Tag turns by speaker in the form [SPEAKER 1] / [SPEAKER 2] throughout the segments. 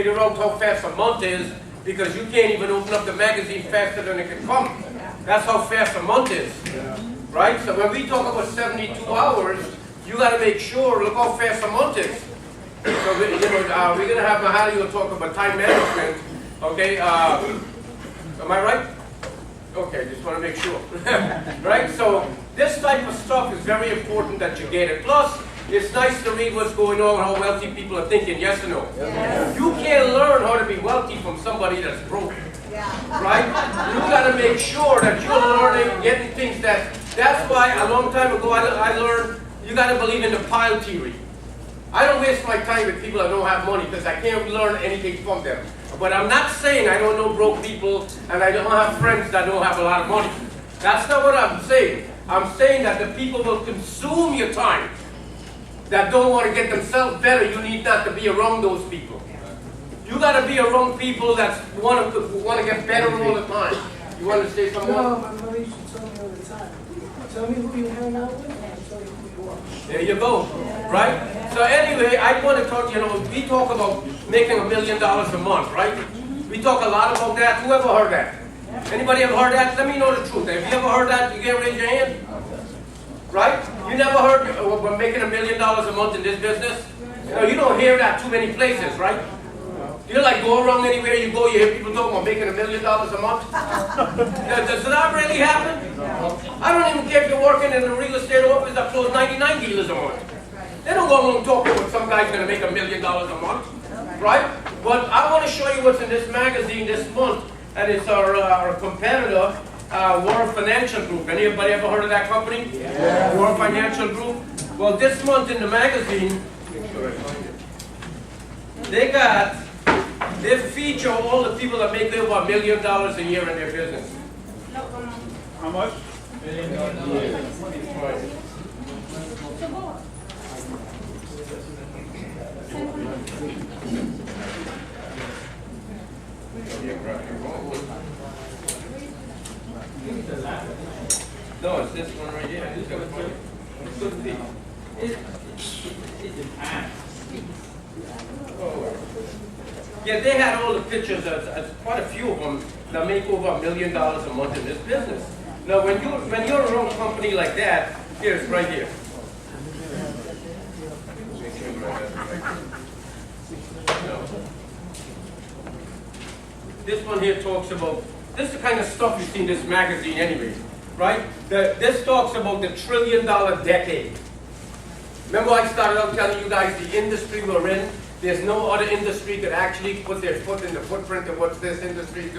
[SPEAKER 1] figure out how fast a month is because you can't even open up the magazine faster than it can come. That's how fast a month is, right? So when we talk about 72 hours, you got to make sure, look how fast a month is. So we're going to have Mahali will talk about time management, okay? Am I right? Okay, just want to make sure, right? So this type of stuff is very important that you get it. Plus, it's nice to read what's going on, how wealthy people are thinking, yes or no? Yes. You can't learn how to be wealthy from somebody that's broke, right? You got to make sure that you're learning, getting things that's why a long time ago I learned you got to believe in the pile theory. I don't waste my time with people that don't have money because I can't learn anything from them. But I'm not saying I don't know broke people and I don't have friends that don't have a lot of money. That's not what I'm saying. I'm saying that the people will consume your time that don't want to get themselves better. You need not to be around those people. You got to be around people that want to get better all the time. You want to say something?
[SPEAKER 2] No, my mother used to tell me all the time. Tell me who you hang out with, and I'll tell you who you are.
[SPEAKER 1] There you go, right? So anyway, I want to talk, we talk about making $1 million a month, right? We talk a lot about that. Who ever heard that? Anybody ever heard that? Let me know the truth. Have you ever heard that? You can't raise your hand? Right? You never heard we're making $1 million a month in this business? You don't hear that too many places, right? You like go around anywhere you go, you hear people talking about making $1 million a month. Does that really happen? I don't even care if you're working in a real estate office that closed 99 dealers a month. They don't go along talking about some guy's going to make $1 million a month, right? But I want to show you what's in this magazine this month, and it's our competitor, World Financial Group. Anybody ever heard of that company? Yeah. World Financial Group. Well, this month in the magazine, they feature all the people that make over $1 million a year in their business. How much? $1 million a year. No, it's this one right here. It's good feet. It's an ass. Yeah, they had all the pictures, quite a few of them, that make over $1 million a month in this business. Now, when you're around a company like that, here's right here. This one here talks about, this is the kind of stuff you see in this magazine anyway, right? This talks about the $1 trillion decade. Remember I started out telling you guys the industry we're in, there's no other industry that actually put their foot in the footprint of what this industry is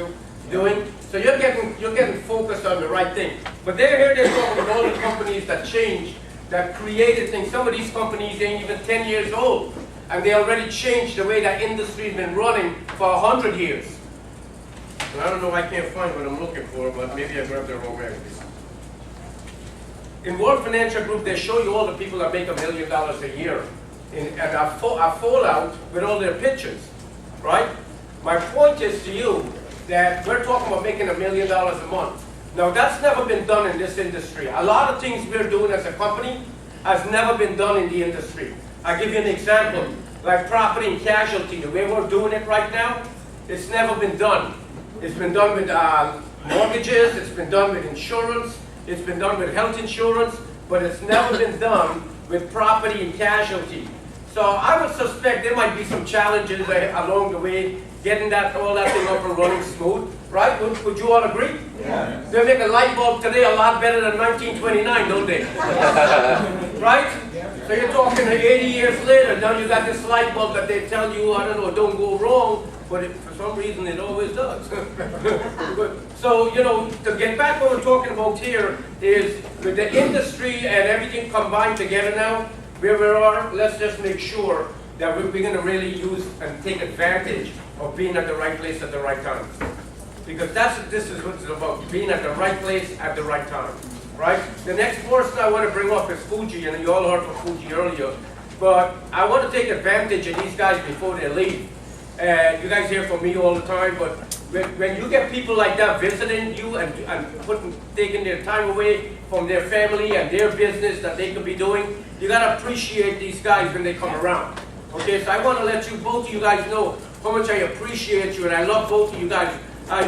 [SPEAKER 1] doing. So you're getting focused on the right thing. But they're talking about all the companies that changed, that created things. Some of these companies ain't even 10 years old, and they already changed the way that industry has been running for 100 years. And I don't know, I can't find what I'm looking for, but maybe I grabbed the wrong magazine. In World Financial Group, they show you all the people that make $1 million a year. And a fallout with all their pictures, right? My point is to you that we're talking about making $1 million a month. Now that's never been done in this industry. A lot of things we're doing as a company has never been done in the industry. I'll give you an example, like property and casualty. The way we're doing it right now, it's never been done. It's been done with mortgages, it's been done with insurance, it's been done with health insurance, but it's never been done with property and casualty. So I would suspect there might be some challenges along the way, getting all that thing up and running smooth, right? Would you all agree? Yeah. They make a light bulb today a lot better than 1929, don't they? Right? So you're talking 80 years later, now you got this light bulb that they tell you, I don't know, don't go wrong, but for some reason it always does. So, to get back what we're talking about here is with the industry and everything combined together now, where we are, let's just make sure that we're going to really use and take advantage of being at the right place at the right time. Because this is what it's about, being at the right place at the right time, right? The next person I want to bring up is Fuji, and you all heard from Fuji earlier, but I want to take advantage of these guys before they leave. And you guys hear from me all the time, but when you get people like that visiting you and taking their time away from their family and their business that they could be doing, you got to appreciate these guys when they come around. Okay, so I want to let both of you guys know how much I appreciate you, and I love both of you guys.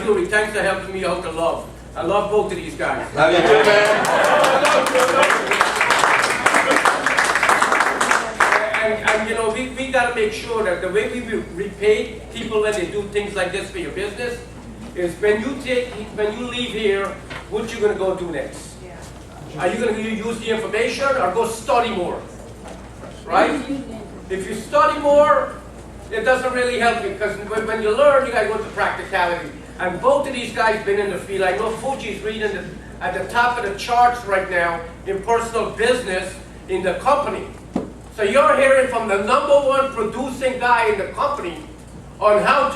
[SPEAKER 1] Yuri, thanks for helping me out to love. I love both of these guys.
[SPEAKER 3] Love you too, man.
[SPEAKER 1] And you know, we got to make sure that the way we repay people when they do things like this for your business is when you leave here, what you going to go do next? Are you going to use the information or go study more? Right? If you study more, it doesn't really help you, because when you learn, you got to go to practicality. And both of these guys been in the field. I know Fuji's reading at the top of the charts right now in personal business in the company. So you're hearing from the #1 producing guy in the company on how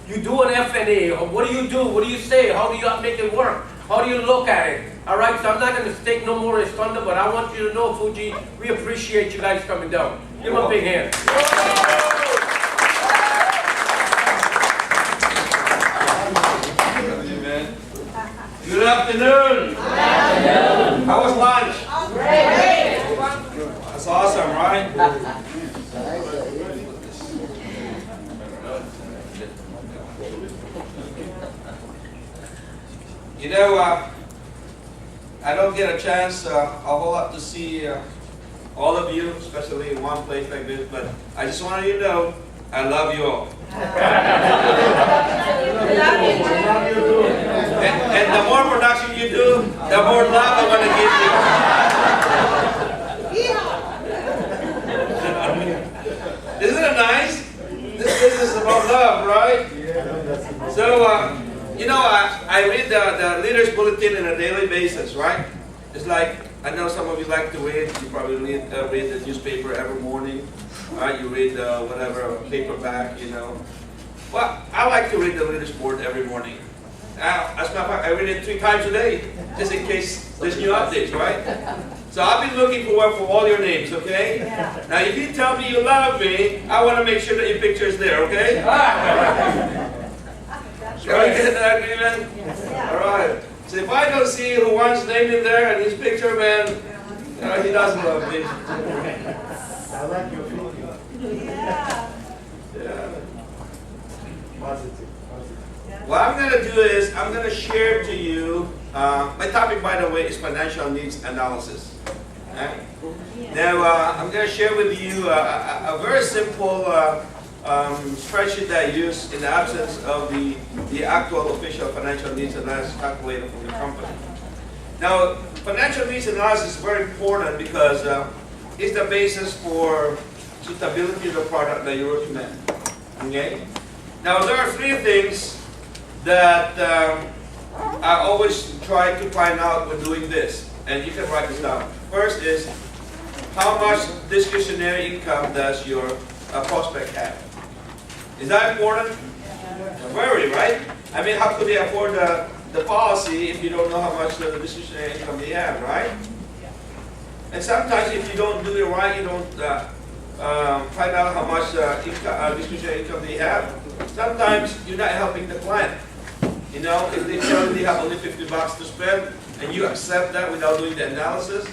[SPEAKER 1] you do an FNA, or what do you do, what do you say, how do you make it work, how do you look at it. All right, so I'm not going to take no more of his thunder, but I want you to know, Fuji, we appreciate you guys coming down. Give him a big hand.
[SPEAKER 3] Good afternoon. How was lunch?
[SPEAKER 4] Great.
[SPEAKER 3] That's awesome, right? You know, I don't get a chance a whole lot to see all of you, especially in one place like this, but I just wanted you to know I love you all. And the more production you do, the more love I'm going to give you. Isn't it nice? This business is about love, right? So, you know, I read the Leaders Bulletin on a daily basis, right? It's like, I know some of you like to read. You probably read the newspaper every morning. Right? You read whatever paperback, you know. Well, I like to read the Leaders Board every morning. As a matter of fact, I read it 3 times a day, just in case there's new updates, right? So I've been looking for all your names, okay? Yeah. Now, if you tell me you love me, I want to make sure that your picture is there, okay? Shall we get that agreement? Yes. All right. So if I don't see who wants name in there and his picture, man, he doesn't love me.
[SPEAKER 5] I like your video.
[SPEAKER 4] Yeah.
[SPEAKER 3] Yeah.
[SPEAKER 5] Positive.
[SPEAKER 3] What I'm going to do is I'm going to share to you, my topic, by the way, is financial needs analysis. Okay? Now, I'm going to share with you a very simple spreadsheet that I use in the absence of the actual official financial needs analysis calculator from the company. Now, financial needs analysis is very important because it's the basis for suitability of the product that you recommend. Okay? Now, there are 3 things that I always try to find out when doing this, and you can write this down. First is, how much discretionary income does your prospect have? Is that important? Very, right? I mean, how could they afford the policy if you don't know how much the discretionary income they have, right? And sometimes if you don't do it right, you don't find out how much discretionary income they have. Sometimes you're not helping the client. You know, if they tell you they have only $50 to spend, and you accept that without doing the analysis,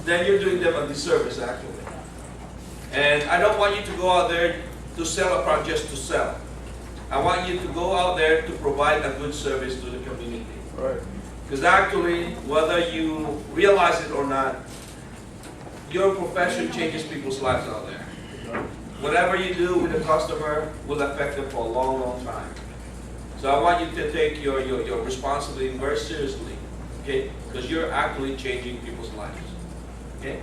[SPEAKER 3] then you're doing them a disservice, actually. And I don't want you to go out there to sell a product just to sell. I want you to go out there to provide a good service to the community.
[SPEAKER 5] Right.
[SPEAKER 3] Because actually, whether you realize it or not, your profession changes people's lives out there. Whatever you do with a customer will affect them for a long, long time. So I want you to take your responsibility very seriously, okay? Because you're actually changing people's lives, okay?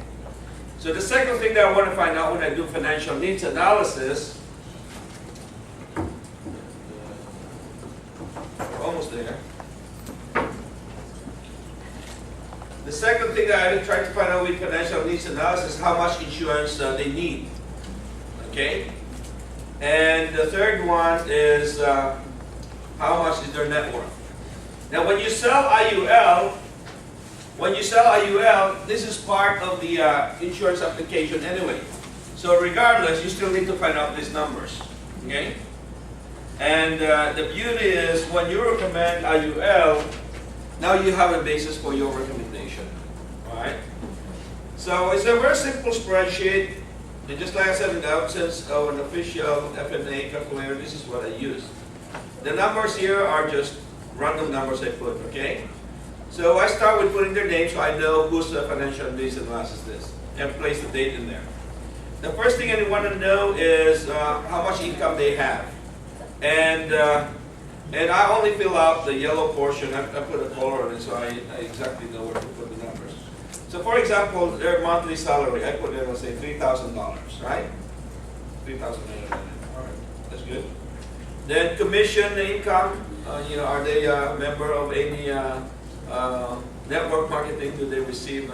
[SPEAKER 3] So the second thing that I want to find out when I do financial needs analysis, we're almost there. The second thing that I try to find out with financial needs analysis is how much insurance they need, okay? And the third one is how much is their net worth. Now, when you sell IUL, this is part of the insurance application anyway. So regardless, you still need to find out these numbers, okay? And the beauty is when you recommend IUL, now you have a basis for your recommendation, all right? So it's a very simple spreadsheet. And just like I said, in the absence of an official FNA calculator, this is what I use. The numbers here are just random numbers I put, okay? So I start with putting their name so I know whose financial needs analysis is, and place the date in there. The first thing I want to know is how much income they have. And I only fill out the yellow portion. I put a color on it so I exactly know where to put the numbers. So for example, their monthly salary, I put in, let's say, $3,000, right? $3,000. All right, that's good. Then commission income, are they a member of any network marketing? Do they receive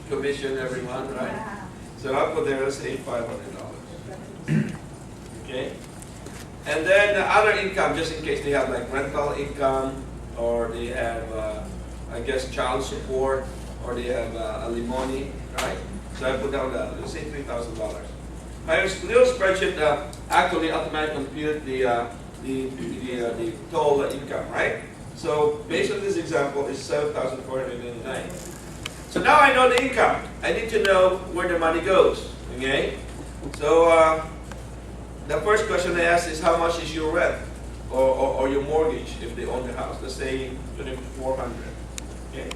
[SPEAKER 3] commission every month, right? So I'll put there, let's say, $500. Okay? And then other income, just in case they have like rental income, or they have, I guess, child support, or they have alimony, right? So I put down, let's say, $3,000. My little spreadsheet actually automatically compute the total income, right? So based on this example, it's $7,499. So now I know the income. I need to know where the money goes, okay? So the first question I ask is how much is your rent or your mortgage if they own the house? Let's say $2,400, okay?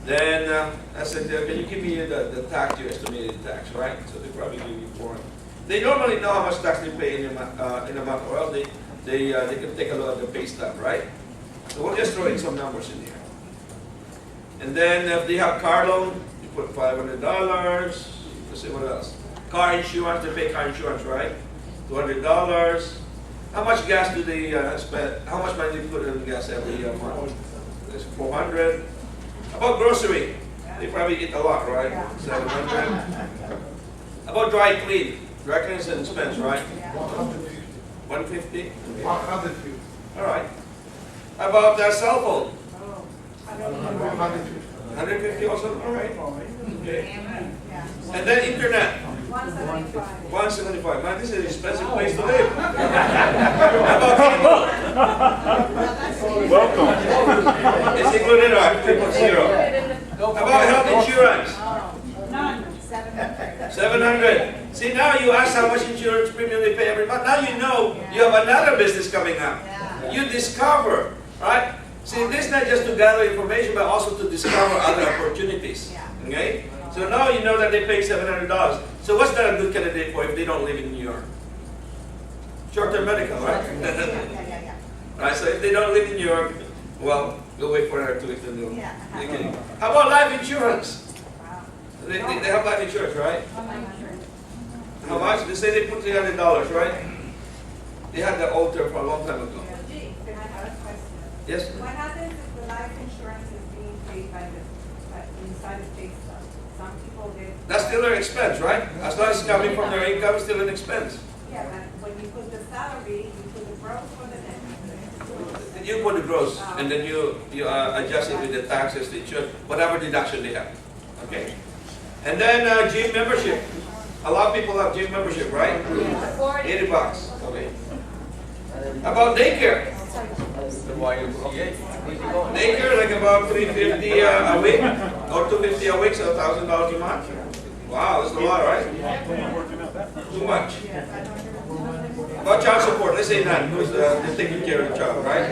[SPEAKER 3] Then I said, can you give me the tax, your estimated tax, right? So they probably give you $400. They normally know how much tax they pay in a month, or else they can take a look at the pay stub, right? So we'll just throw in some numbers in here. And then if they have car loan, you put $500. Let's see what else. Car insurance, they pay car insurance, right? $200. How much gas do they spend? How much money do they put in gas every month? It's $400. How about grocery? They probably eat a lot, right? $700. How about dry clean? Dry clean is an expense, right? $150. All right. How about their cell phone? 150 also? All right. Okay. And then internet? 175. 175. Man, this is an expensive place to live. How about cable?
[SPEAKER 4] Welcome.
[SPEAKER 3] It's included or 3.0? How about health insurance?
[SPEAKER 4] None.
[SPEAKER 3] 700. See, now you ask how much insurance premium they pay every month. Now you know you have another business coming up. You discover, right? See, this is not just to gather information, but also to discover other opportunities. Okay? So now you know that they pay $700. So what's that a good candidate for if they don't live in New York? Short-term medical, right? Right, so if they don't live in New York, well, we'll wait for her to extend it. Okay. How about life insurance? They have life insurance, right? How much? They say they put $300, right? They had that alter for a long time ago. Yes?
[SPEAKER 6] What happens if the life insurance is being paid by inside the pay stub? Some people get...
[SPEAKER 3] That's still their expense, right? As long as it's coming from their income, it's still an expense.
[SPEAKER 6] Yeah, but when you put the salary, you put the gross for the net.
[SPEAKER 3] You put the gross, and then you adjust it with the taxes, the insurance, whatever deduction they have. Okay? And then gym membership. A lot of people have gym membership, right? $80. Okay. How about daycare? Daycare, like about $350 a week, or $250 a week, so $1,000 a month. Wow, that's a lot, right? Too much. About child support, let's say none, because they're taking care of the child, right?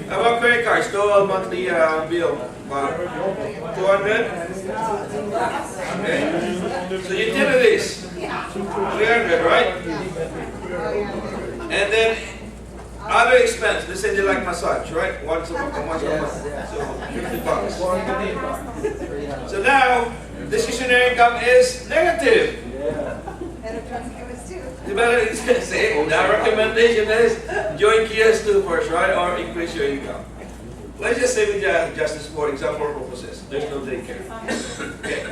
[SPEAKER 3] How about credit cards? Total monthly bill, about $200. Okay. So utilities, $300, right? And then other expense, let's say they like massage, right? Once a month. So $50. So now, discretionary income is negative. You better say, the recommendation is join QS2 first, right? Or increase your income. Let's just say we just this for example purposes. There's no daycare. Okay.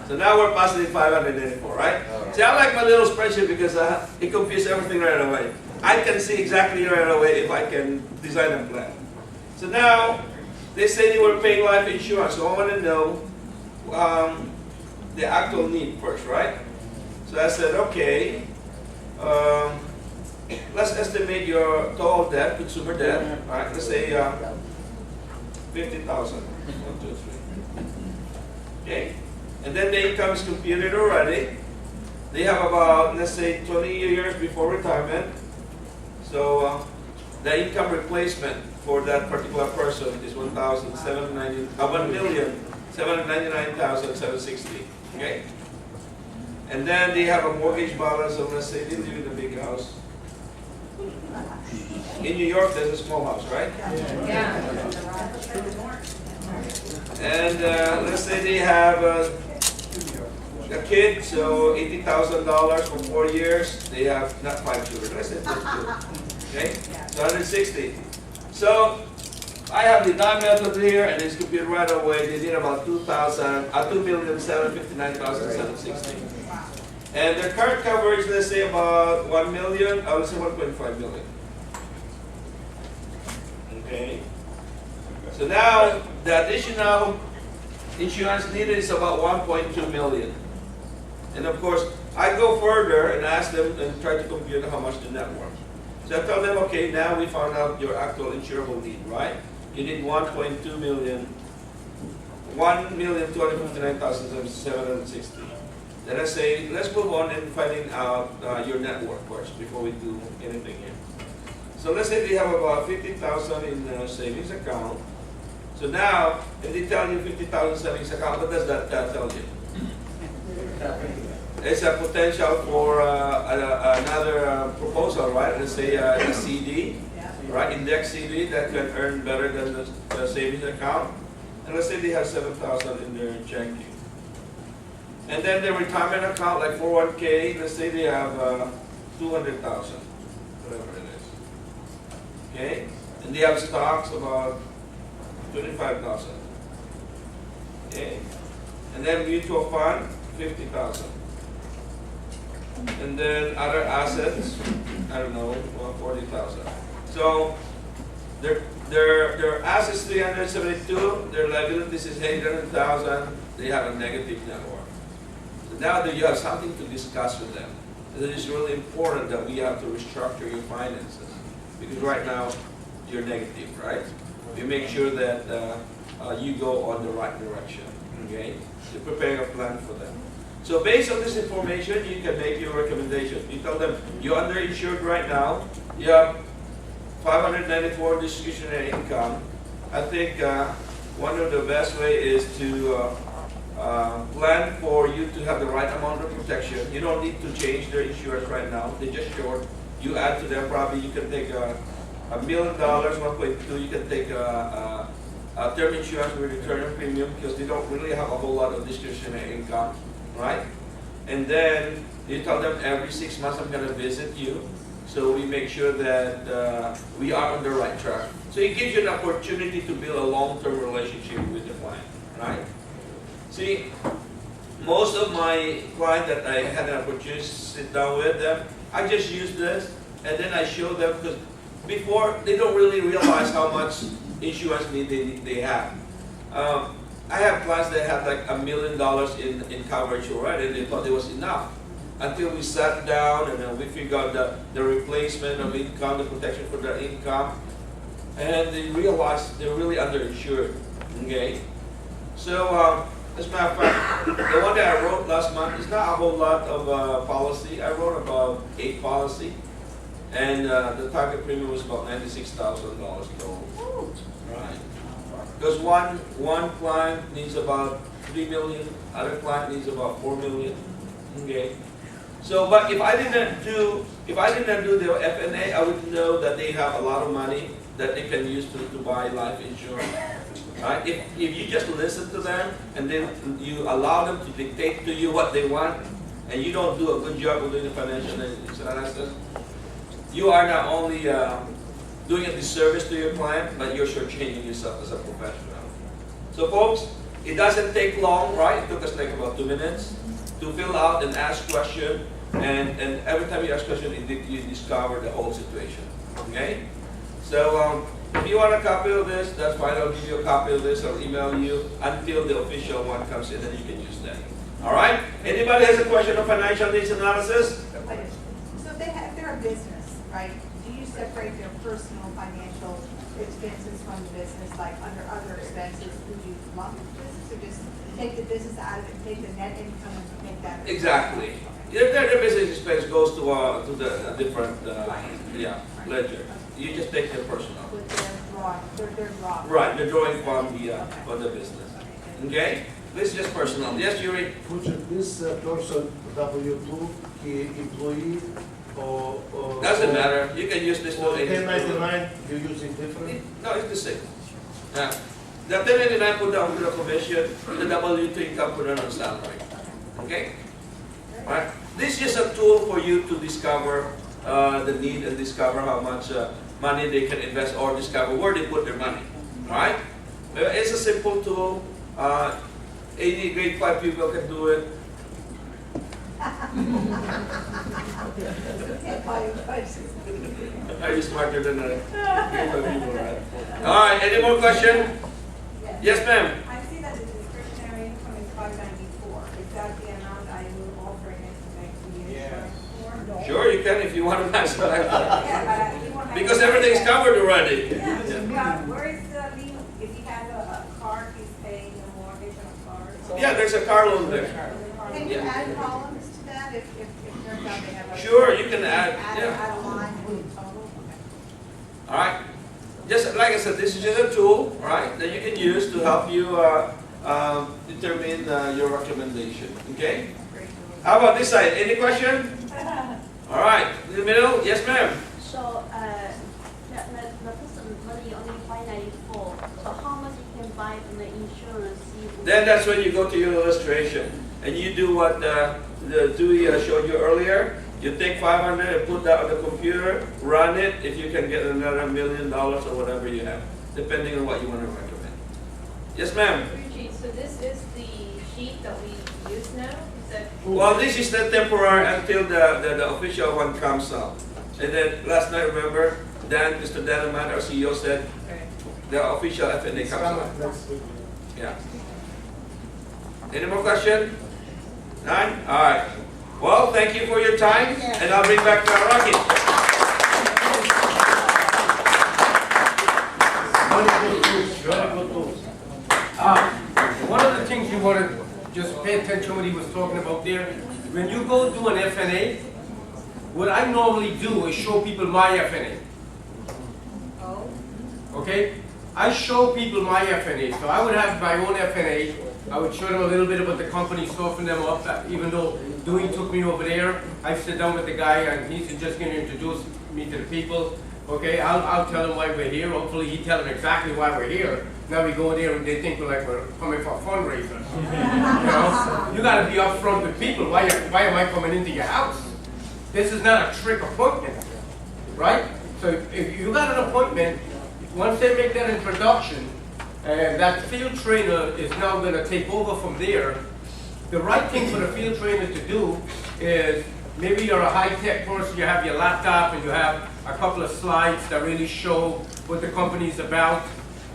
[SPEAKER 3] So now we're positive 584, right? See, I like my little spreadsheet because it confuses everything right away. I can see exactly right away if I can design a plan. So now, they say they were paying life insurance, so I want to know the actual need first, right? So I said, okay, let's estimate your total debt, consumer debt, right? Let's say 50,000. 1, 2, 3. Okay, and then the income is computed already. they have about, let's say, 20 years before retirement. So the income replacement for that particular person is $1,799,760. Okay? And then they have a mortgage balance of, let's say, they live in a big house. In New York, there's a small house, right? And let's say they have a kid, so $80,000 for 4 years. They have not 5 children. Let's say just 2. Okay, so 160. So I have the dime method here, and it's computed right away. They did about 2,759,760. And their current coverage, let's say about 1 million. I would say 1.5 million. Okay. So now the additional insurance needed is about 1.2 million. And of course, I go further and ask them and try to compute how much the net worth. So I tell them, okay, now we found out your actual insurable need, right? You need 1.2 million, 1,259,760. Then I say, let's move on and finding out your net worth first before we do anything here. So let's say they have about 50,000 in savings account. So now, if they tell you 50,000 savings account, what does that tell you? It's a potential for another proposal, right? Let's say a CD, right? Index CD that can earn better than the savings account. And let's say they have 7,000 in their checking. And then the retirement account, like 401k, let's say they have 200,000, whatever it is. Okay? And they have stocks about 25,000. Okay? And then mutual fund, 50,000. And then other assets, I don't know, 40,000. So their assets 372, their liabilities is 800,000. They have a negative net worth. So now that you have something to discuss with them, it is really important that we have to restructure your finances, because right now you're negative, right? We make sure that you go on the right direction. Okay, to prepare a plan for them. So based on this information, you can make your recommendation. You tell them you're underinsured right now. You have 594 discretionary income. I think one of the best way is to plan for you to have the right amount of protection. You don't need to change their insurance right now. They're just short. You add to them, probably you can take $1 million, 1.2. You can take term insurance with return premium, because they don't really have a whole lot of discretionary income, right? And then you tell them every 6 months I'm going to visit you, so we make sure that we are on the right track. So it gives you an opportunity to build a long-term relationship with the client, right? See, most of my clients that I had an opportunity to sit down with them, I just use this, and then I show them, because before they don't really realize how much insurance need they have. I have clients that had like $1 million in coverage already, and they thought it was enough. Until we sat down and then we figured out the replacement of income, the protection for their income, and they realized they're really underinsured. Okay? So, as a matter of fact, the one that I wrote last month is not a whole lot of policy. I wrote about 8 policy. And the target premium was about $96,000 total. Right. Because one client needs about 3 million, other client needs about 4 million. Okay. So, but if I didn't do the FNA, I would know that they have a lot of money that they can use to buy life insurance. Right? If you just listen to them and then you allow them to dictate to you what they want, and you don't do a good job of doing the financial analysis, you are not only doing a disservice to your client, but you're shortchanging yourself as a professional. So folks, it doesn't take long, right? It took us like about 2 minutes to fill out and ask questions, and every time you ask questions, you discover the whole situation, okay? So if you want a copy of this, that's fine, I'll give you a copy of this, I'll email you until the official one comes in, and you can use that. All right? Anybody has a question on financial needs analysis?
[SPEAKER 6] So if they're a business, right, do you separate their personal financial expenses from the business, like under other expenses? Would you lump the business, or just take the business out of it, take the net income and make that?
[SPEAKER 3] Exactly. their business expense goes to the different, ledger. You just take their personal.
[SPEAKER 6] With their drawing.
[SPEAKER 3] Right, the drawing from the business. Okay? This is just personal. Yes, Yuri?
[SPEAKER 5] Fuji, this person, W2, he employee or?
[SPEAKER 3] Doesn't matter. You can use this to
[SPEAKER 5] Or
[SPEAKER 3] any.
[SPEAKER 5] 1099, you use it different?
[SPEAKER 3] No, it's the same. Yeah. The 1099 put down to the commission, the W2 income put down on salary. Okay? Alright? This is a tool for you to discover the need and discover how much money they can invest or discover where they put their money. Alright? It's a simple tool. Any grade 5 people can do it. Are you smarter than a grade 5 people, right? Alright, any more question? Yes, ma'am.
[SPEAKER 7] I see that the discretionary income is 594. Is that the amount I will offer it to make the insurance for?
[SPEAKER 3] Sure, you can if you want to match that.
[SPEAKER 7] Yeah, but he won't have.
[SPEAKER 3] Because everything's covered already.
[SPEAKER 7] Yeah, but where is the lien? If he has a car, he's paying the mortgage on a car. So-
[SPEAKER 3] Yeah, there's a car loan there.
[SPEAKER 6] Can you add columns to that if turns out they have a?
[SPEAKER 3] Sure, you can add, yeah.
[SPEAKER 6] Add a line with total?
[SPEAKER 3] All right. Just like I said, this is just a tool, all right, that you can use to help you determine your recommendation. Okay. How about this side? Any question? All right. In the middle. Yes, ma'am.
[SPEAKER 8] So, the person money only 594. So how much you can buy from the insurance?
[SPEAKER 3] Then that's when you go to your illustration and you do what the Dewey showed you earlier. You take 500 and put that on the computer, run it. If you can get another $1 million or whatever you have, depending on what you want to recommend. Yes, ma'am.
[SPEAKER 9] So this is the sheet that we use now? Is that?
[SPEAKER 3] Well, this is the temporary until the official one comes out. And then last night, remember, Mr. Dan Ahmad, our CEO, said the official FNA comes out.
[SPEAKER 5] Next week.
[SPEAKER 3] Yeah. Any more question? None? All right. Well, thank you for your time, and I'll bring back Rocky.
[SPEAKER 5] Very good tools, very good tools.
[SPEAKER 1] One of the things you want to just pay attention what he was talking about there, when you go do an FNA, what I normally do is show people my FNA.
[SPEAKER 7] Oh,
[SPEAKER 1] Okay? I show people my FNA. So I would have my own FNA. I would show them a little bit about the company, soften them up. Even though Dewey took me over there, I sit down with the guy and he's just going to introduce me to the people. Okay, I'll tell them why we're here. Hopefully he tell them exactly why we're here. Now we go there and they think we're coming for a fundraiser. You know? You got to be upfront with people. Why am I coming into your house? This is not a trick appointment, right? So if you got an appointment, once they make that introduction, and that field trainer is now going to take over from there, the right thing for the field trainer to do is, maybe you're a high-tech person, you have your laptop and you have a couple of slides that really show what the company's about,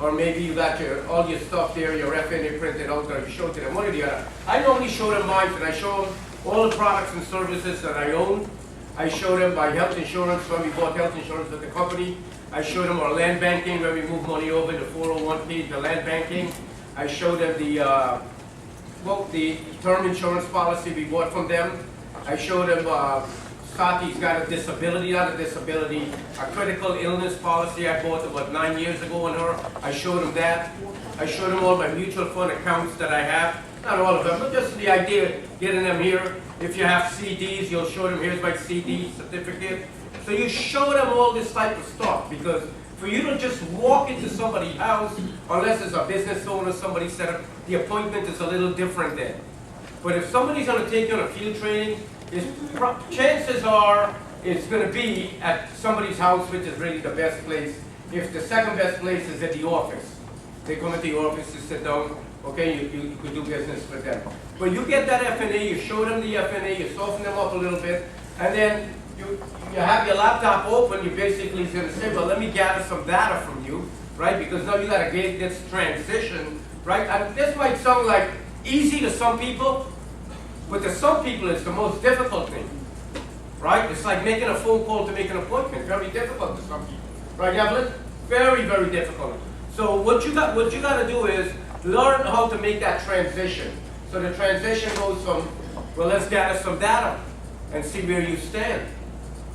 [SPEAKER 1] or maybe you got all your stuff there, your FNA printed out, or you show it to them, one or the other. I normally show them mine, and I show them all the products and services that I own. I show them my health insurance, when we bought health insurance with the company. I show them our land banking, where we move money over to 401k, the land banking. I show them the term insurance policy we bought from them. I show them Sattie's got a disability, not a disability, a critical illness policy I bought about 9 years ago on her. I showed them that. I showed them all my mutual fund accounts that I have. Not all of them, but just the idea of getting them here. If you have CDs, you'll show them, here's my CD certificate. So you show them all this type of stuff, because for you to just walk into somebody's house, unless it's a business owner, somebody set up, the appointment is a little different then. But if somebody's going to take you on a field training, chances are it's going to be at somebody's house, which is really the best place. If the second best place is at the office, they come at the office to sit down, okay, you could do business with them. But you get that FNA, you show them the FNA, you soften them up a little bit, and then you have your laptop open, you basically going to say, well, let me gather some data from you, right? Because now you got to get this transition, right? And this might sound like easy to some people, but to some people it's the most difficult thing, right? It's like making a phone call to make an appointment, very difficult to some people, right, Evelyn? Very, very difficult. So what you got to do is learn how to make that transition. So the transition goes from, well, let's gather some data and see where you stand,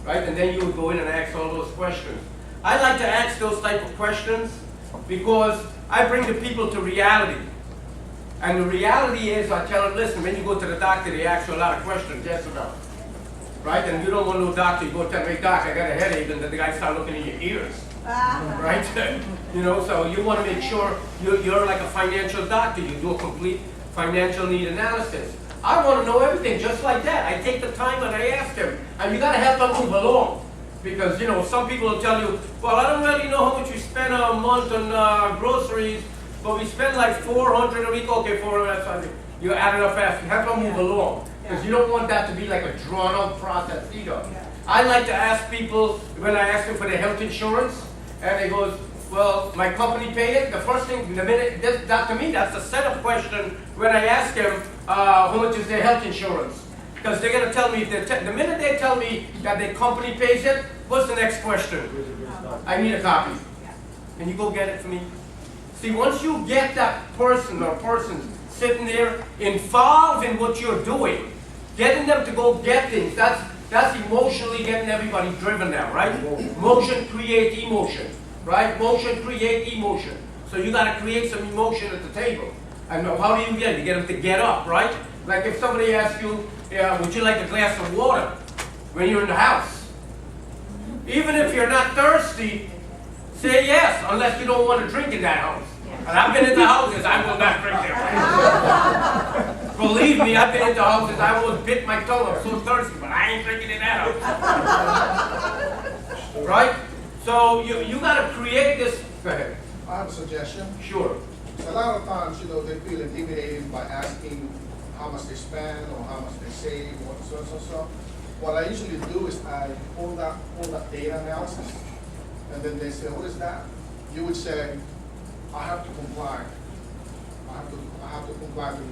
[SPEAKER 1] right? And then you would go in and ask all those questions. I like to ask those type of questions because I bring the people to reality. And the reality is, I tell them, listen, when you go to the doctor, they ask you a lot of questions, yes or no? Right? And you don't want no doctor, you go tell me, doc, I got a headache, and then the guy start looking in your ears. Right? You know, so you want to make sure you're like a financial doctor. You do a complete financial need analysis. I want to know everything just like that. I take the time and I ask them. And you got to help them move along. Because, you know, some people will tell you, well, I don't really know how much we spend a month on groceries, but we spend like $400 a week. Okay, $400. You add it up fast. You have to move along. Because you don't want that to be like a drawn-out process either. I like to ask people, when I ask them for their health insurance, and they goes, well, my company pay it. The first thing, the minute, that to me, that's a setup question when I ask them how much is their health insurance. Because they're going to tell me, the minute they tell me that their company pays it, what's the next question? I need a copy. Can you go get it for me? See, once you get that person or persons sitting there involved in what you're doing, getting them to go get things, that's emotionally getting everybody driven now, right? Motion create emotion, right? Motion create emotion. So you got to create some emotion at the table. And how do you get it? You get them to get up, right? Like if somebody asks you, would you like a glass of water when you're in the house? Even if you're not thirsty, say yes, unless you don't want to drink in that house. And I've been into houses, I will not drink there. Believe me, I've been into houses, I almost bit my tongue, I'm so thirsty, but I ain't drinking in that house. Right? So you got to create this. Go ahead.
[SPEAKER 10] I have a suggestion.
[SPEAKER 1] Sure.
[SPEAKER 10] So a lot of times, you know, they feel intimidated by asking how much they spend or how much they save or so. What I usually do is I pull that data analysis, and then they say, what is that? You would say, I have to comply. I have to comply with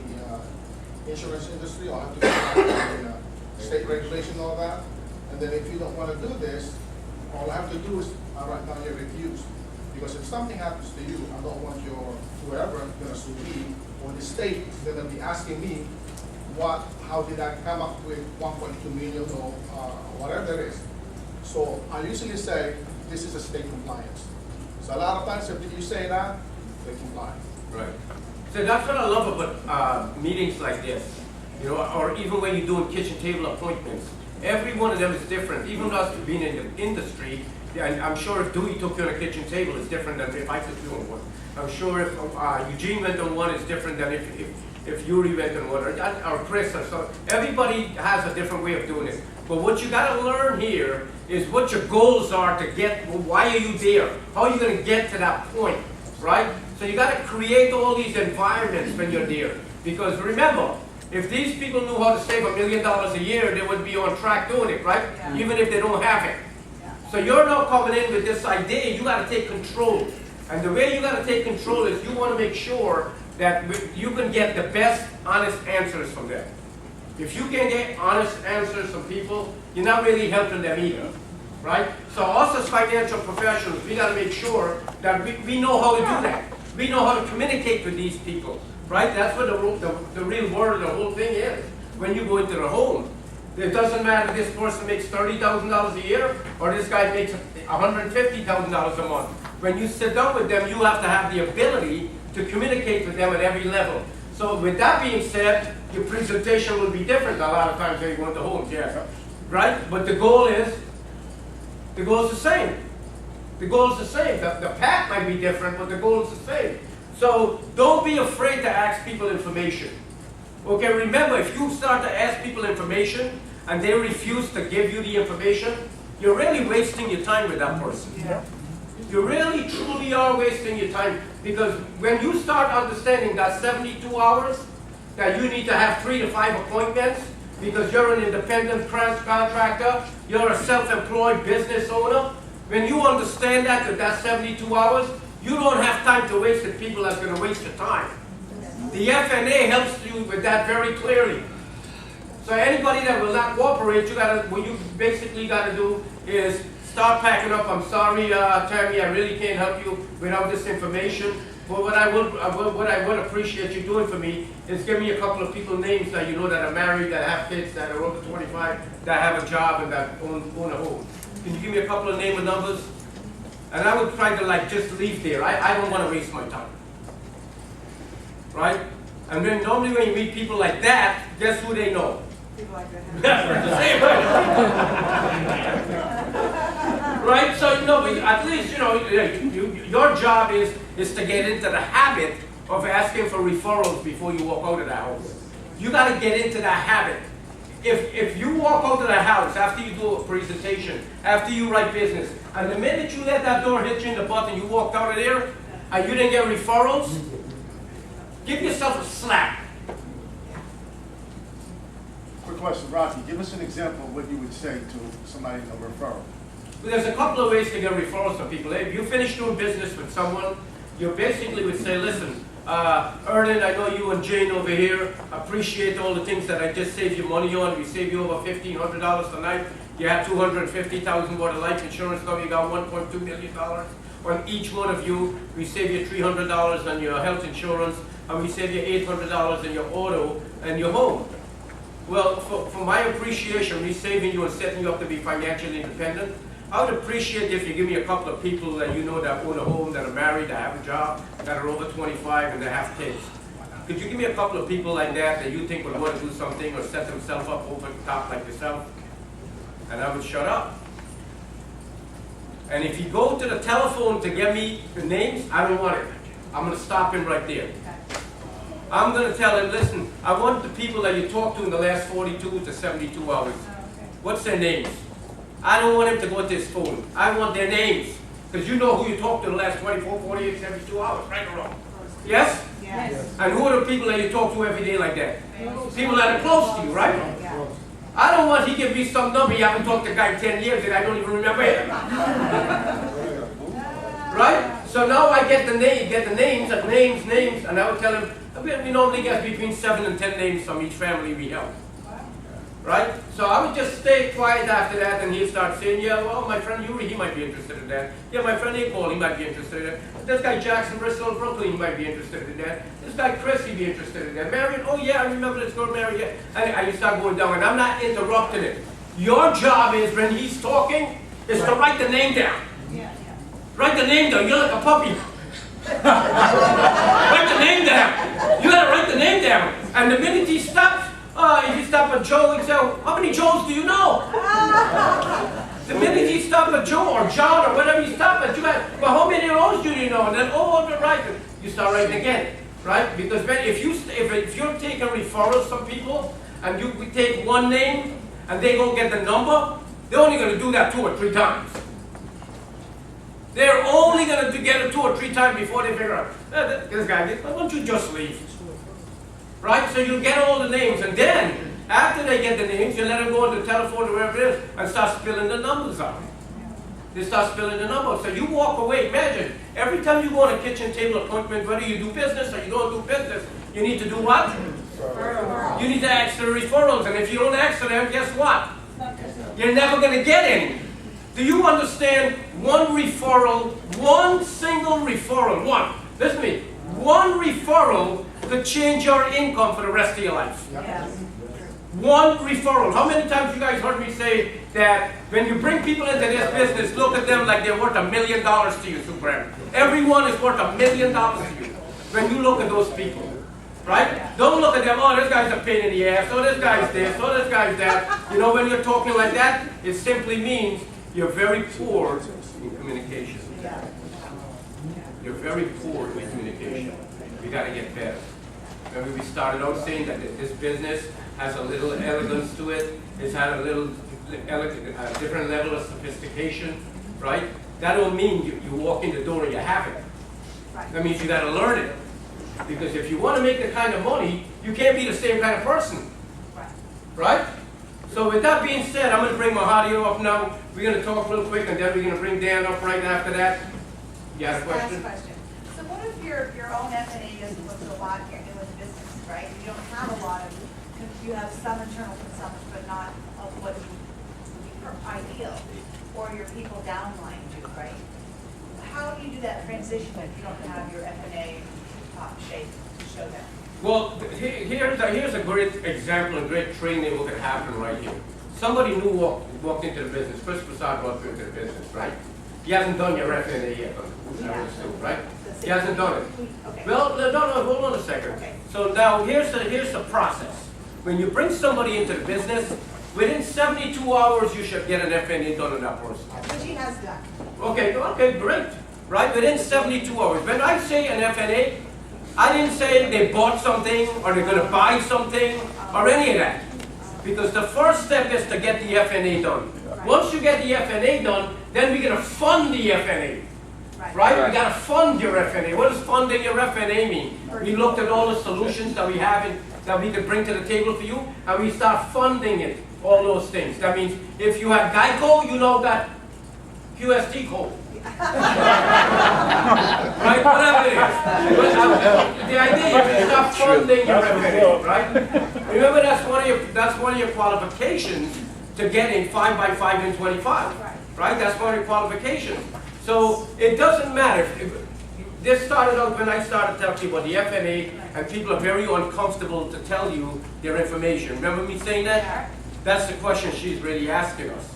[SPEAKER 10] the insurance industry, or I have to comply with the state regulation and all that. And then if you don't want to do this, all I have to do is I write down your reviews. Because if something happens to you, I don't want your whoever going to sue me, or the state is going to be asking me, how did I come up with 1.2 million or whatever it is. So I usually say, this is a state compliance. So a lot of times if you say that, they comply.
[SPEAKER 1] Right. So that's what I love about meetings like this, you know, or even when you're doing kitchen table appointments. Every one of them is different. Even us being in the industry, I'm sure if Dewey took you on a kitchen table, it's different than if I took you on one. I'm sure if Eugene went on one, it's different than if Yuri went on one, or Chris. Or so everybody has a different way of doing it. But what you got to learn here is what your goals are to get. Well, why are you there? How are you going to get to that point, right? So you got to create all these environments when you're there. Because remember, if these people knew how to save $1 million a year, they would be on track doing it, right? Yeah. Even if they don't have it. Yeah. So you're not coming in with this idea, you got to take control. And the way you got to take control is you want to make sure that you can get the best honest answers from them. If you can get honest answers from people, you're not really helping them either, right? So us as financial professionals, we got to make sure that we know how to do that. We know how to communicate with these people, right? That's what the real world, the whole thing is. When you go into the home, it doesn't matter if this person makes $30,000 a year or this guy makes $150,000 a month. When you sit down with them, you have to have the ability to communicate with them at every level. So with that being said, your presentation will be different a lot of times when you go into homes, yeah, right? But the goal is the same. The goal is the same. The path might be different, but the goal is the same. So don't be afraid to ask people information. Okay, remember, if you start to ask people information and they refuse to give you the information, you're really wasting your time with that person. Yeah. You really, truly are wasting your time, because when you start understanding that 72 hours, that you need to have 3 to 5 appointments, because you're an independent contractor, you're a self-employed business owner, when you understand that 72 hours, you don't have time to waste with people that's going to waste your time. The FNA helps you with that very clearly. So anybody that will not cooperate, what you basically got to do is start packing up. I'm sorry, Tammy, I really can't help you without this information. But what I would appreciate you doing for me is give me a couple of people names that you know that are married, that have kids, that are over 25, that have a job and that own a home. Can you give me a couple of name and numbers? And I would try to like just leave there. I don't want to waste my time. Right? And then normally when you meet people like that, guess who they know?
[SPEAKER 6] People like that.
[SPEAKER 1] That's the same way. Right? So, you know, but at least, you know, your job is to get into the habit of asking for referrals before you walk out of the house. You got to get into that habit. If you walk out of the house after you do a presentation, after you write business, and the minute you let that door hit you in the butt and you walked out of there, and you didn't get referrals, give yourself a slap.
[SPEAKER 11] Quick question, Rocky. Give us an example of what you would say to somebody in a referral.
[SPEAKER 1] There's a couple of ways to get referrals from people. If you finish doing business with someone, you basically would say, listen, Erlen, I know you and Jane over here appreciate all the things that I just saved you money on. We saved you over $1,500 tonight. You had $250,000 worth of life insurance. Now you got $1.2 million on each one of you. We save you $300 on your health insurance, and we save you $800 in your auto and your home. Well, for my appreciation, me saving you and setting you up to be financially independent, I would appreciate if you give me a couple of people that you know that own a home, that are married, that have a job, that are over 25, and that have kids. Could you give me a couple of people like that you think would want to do something or set themselves up over the top like yourself? And I would shut up. And if you go to the telephone to get me the names, I don't want it. I'm going to stop him right there. I'm going to tell him, listen, I want the people that you talked to in the last 42 to 72 hours. What's their names? I don't want him to go to his phone. I want their names. Because you know who you talked to in the last 24, 48, 72 hours, right or wrong? Yes?
[SPEAKER 6] Yes.
[SPEAKER 1] And who are the people that you talk to every day like that? People that are close to you, right?
[SPEAKER 6] Yeah.
[SPEAKER 1] I don't want he give me some number, you haven't talked to the guy 10 years and I don't even remember him. Right? So now I get the names, and I would tell him, we normally get between 7 and 10 names from each family we help. Right? So I would just stay quiet after that, and he'd start saying, yeah, well, my friend Yuri, he might be interested in that. Yeah, my friend Nicole, he might be interested in that. This guy Jackson, Bristol, Brooklyn, he might be interested in that. This guy Chris, he'd be interested in that. Marion, oh yeah, I remember this girl Marion. Yeah. And I start going down, and I'm not interrupting it. Your job is, when he's talking, is to write the name down. Write the name down. You're like a puppy. Write the name down. You gotta write the name down. And the minute he stops, if you stop at Joe, he'd say, how many Joes do you know? The minute he stops at Joe or John or whatever you stop at, you got, well, how many of those do you know? And then, oh, right, you start writing again, right? Because if you're taking referrals from people and you take one name and they go get the number, they're only going to do that 2 or 3 times. They're only going to get it 2 or 3 times before they figure out, this guy, why don't you just leave? Right? So you get all the names, and then, after they get the names, you let them go on the telephone or wherever it is, and start spilling the numbers out. They start spilling the numbers. So you walk away, imagine, every time you go on a kitchen table appointment, whether you do business or you don't do business, you need to do what? You need to ask for referrals, and if you don't ask for them, guess what? You're never going to get any. Do you understand one referral, one single referral, listen to me, one referral could change your income for the rest of your life?
[SPEAKER 6] Yes.
[SPEAKER 1] One referral. How many times you guys heard me say that when you bring people into this business, look at them like they're worth $1 million to you, Superman. Everyone is worth $1 million to you when you look at those people. Right? Don't look at them, oh, this guy's a pain in the ass, oh, this guy's this, oh, this guy's that. You know, when you're talking like that, it simply means you're very poor in communication. You're very poor in communication. We got to get better. Remember, we started out saying that this business has a little elegance to it. It's had a little different level of sophistication, right? That don't mean you walk in the door and you have it. That means you got to learn it. Because if you want to make the kind of money, you can't be the same kind of person. Right? So with that being said, I'm going to bring Mahadio up now. We're going to talk real quick, and then we're going to bring Dan up right after that. You have a question?
[SPEAKER 6] Last question. So what if your own FNA doesn't look a lot, you're doing business, right? You don't have a lot of, you have some internal consumption, but not of what would be ideal. or your people downline do, right? How do you do that transition if you don't have your FNA top shape to show them?
[SPEAKER 1] Well, here's a great example, a great training what could happen right here. Somebody new walked into the business, Chris Prasad walked into the business, right? He hasn't done your FNA yet, right? He hasn't done it.
[SPEAKER 6] Okay.
[SPEAKER 1] Well, no, hold on a second.
[SPEAKER 6] Okay.
[SPEAKER 1] So now here's the process. When you bring somebody into the business, within 72 hours you should get an FNA done on that person.
[SPEAKER 6] Which he has done.
[SPEAKER 1] Okay, great. Right, within 72 hours. When I say an FNA, I didn't say they bought something or they're going to buy something or any of that. Because the first step is to get the FNA done. Once you get the FNA done, then we're going to fund the FNA. Right? We got to fund your FNA. What does funding your FNA mean? We looked at all the solutions that we have that we could bring to the table for you, and we start funding it, all those things. That means if you have Geico, you know that QS2 code. Right? Whatever it is. But, the idea is to start funding your FNA, right? Remember, that's one of your qualifications to getting 5x5 and 25. Right? That's one of your qualifications. So it doesn't matter. This started out when I started telling people about the FNA, and people are very uncomfortable to tell you their information. Remember me saying that? That's the question she's really asking us.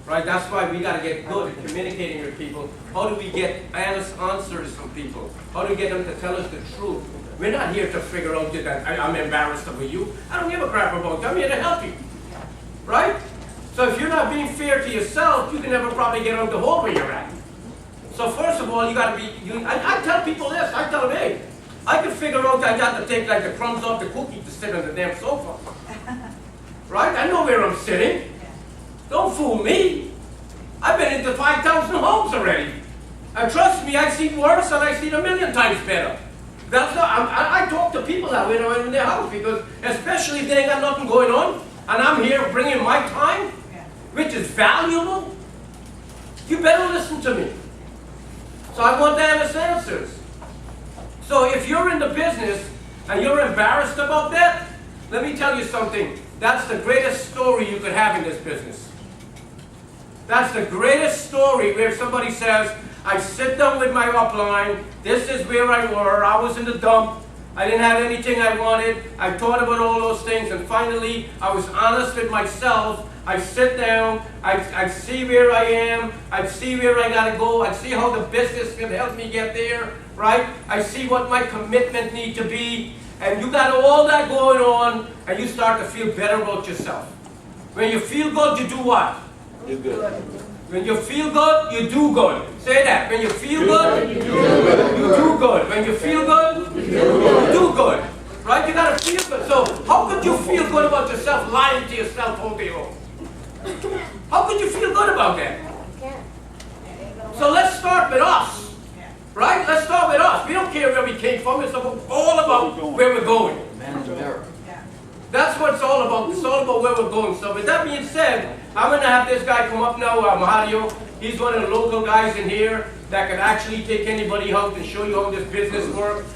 [SPEAKER 1] Right? That's why we got to get good at communicating with people. How do we get honest answers from people? How do we get them to tell us the truth? We're not here to figure out that I'm embarrassed over you. I don't give a crap about you. I'm here to help you. Right? So if you're not being fair to yourself, you can never probably get out the hole where you're at. So first of all, you got to be, I tell people this, I tell them, hey, I can figure out I got to take like the crumbs off the cookie to sit on the damn sofa. Right? I know where I'm sitting. Don't fool me. I've been into 5,000 homes already. And trust me, I've seen worse and I've seen a million times better. That's not, I talk to people that way when I'm in their house, because especially if they ain't got nothing going on, and I'm here bringing my time, which is valuable, you better listen to me. So I want honest answers. So if you're in the business and you're embarrassed about that, let me tell you something. That's the greatest story you could have in this business. That's the greatest story where somebody says, I sit down with my upline, this is where I was in the dump, I didn't have anything I wanted, I thought about all those things, and finally I was honest with myself. I sit down, I see where I am, I see where I gotta go, I see how the business can help me get there, right? I see what my commitment need to be, and you got all that going on, and you start to feel better about yourself. When you feel good, you do what?
[SPEAKER 3] You're good.
[SPEAKER 1] When you feel good, you do good. Say that. When you feel good, you do good. When you feel good, you do good. Right? You gotta feel good. So how could you feel good about yourself lying to yourself all day long? How could you feel good about that? So let's start with us. Right? Let's start with us. We don't care where we came from. It's all about where we're going. That's what it's all about. It's all about where we're going. So with that being said, I'm going to have this guy come up now, Mario. He's one of the local guys in here that can actually take anybody out and show you how this business works,